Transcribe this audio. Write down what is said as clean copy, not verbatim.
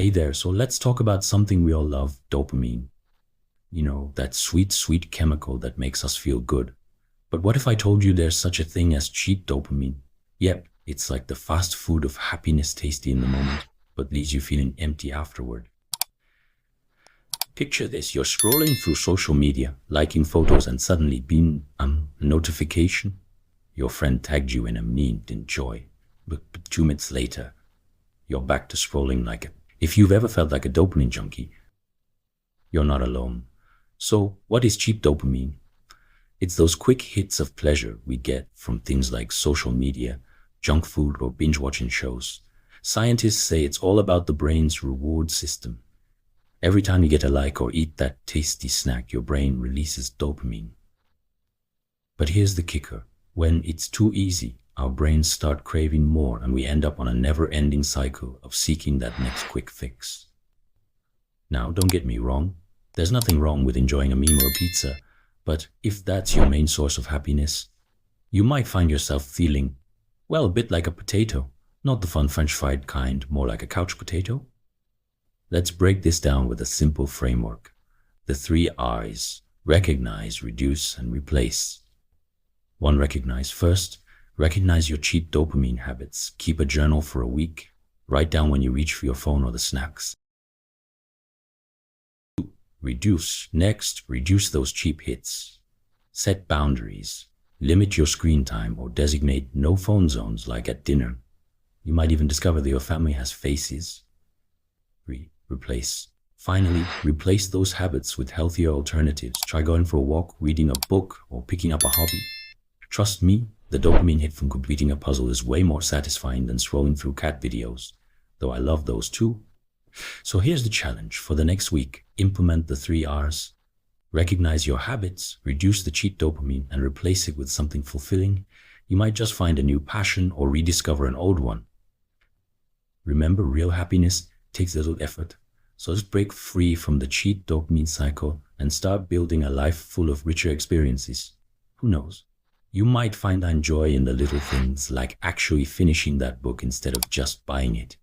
Hey there, so let's talk about something we all love, dopamine. That sweet, sweet chemical that makes us feel good. But what if I told you there's such a thing as cheap dopamine? Yep, it's like the fast food of happiness, tasty in the moment, but leaves you feeling empty afterward. Picture this, you're scrolling through social media, liking photos, and suddenly beam a notification. Your friend tagged you in a meme, enjoy. But 2 minutes later, you're back to scrolling like it. If you've ever felt like a dopamine junkie, you're not alone. So, what is cheap dopamine? It's those quick hits of pleasure we get from things like social media, junk food, or binge watching shows. Scientists say it's all about the brain's reward system. Every time you get a like or eat that tasty snack, your brain releases dopamine. But here's the kicker. When it's too easy, our brains start craving more and we end up on a never-ending cycle of seeking that next quick fix. Now, don't get me wrong. There's nothing wrong with enjoying a meme or a pizza, but if that's your main source of happiness, you might find yourself feeling, well, a bit like a potato. Not the fun French fried kind, more like a couch potato. Let's break this down with a simple framework. The 3 R's: recognize, reduce, and replace. 1. Recognize. First, recognize your cheap dopamine habits. Keep a journal for a week. Write down when you reach for your phone or the snacks. 2. Reduce. Next, reduce those cheap hits. Set boundaries. Limit your screen time or designate no phone zones like at dinner. You might even discover that your family has faces. 3. Replace. Finally, replace those habits with healthier alternatives. Try going for a walk, reading a book, or picking up a hobby. Trust me, the dopamine hit from completing a puzzle is way more satisfying than scrolling through cat videos, though I love those too. So here's the challenge for the next week. Implement the 3 R's. Recognize your habits, reduce the cheap dopamine, and replace it with something fulfilling. You might just find a new passion or rediscover an old one. Remember, real happiness takes little effort. So let's break free from the cheap dopamine cycle and start building a life full of richer experiences. Who knows? You might find joy in the little things, like actually finishing that book instead of just buying it.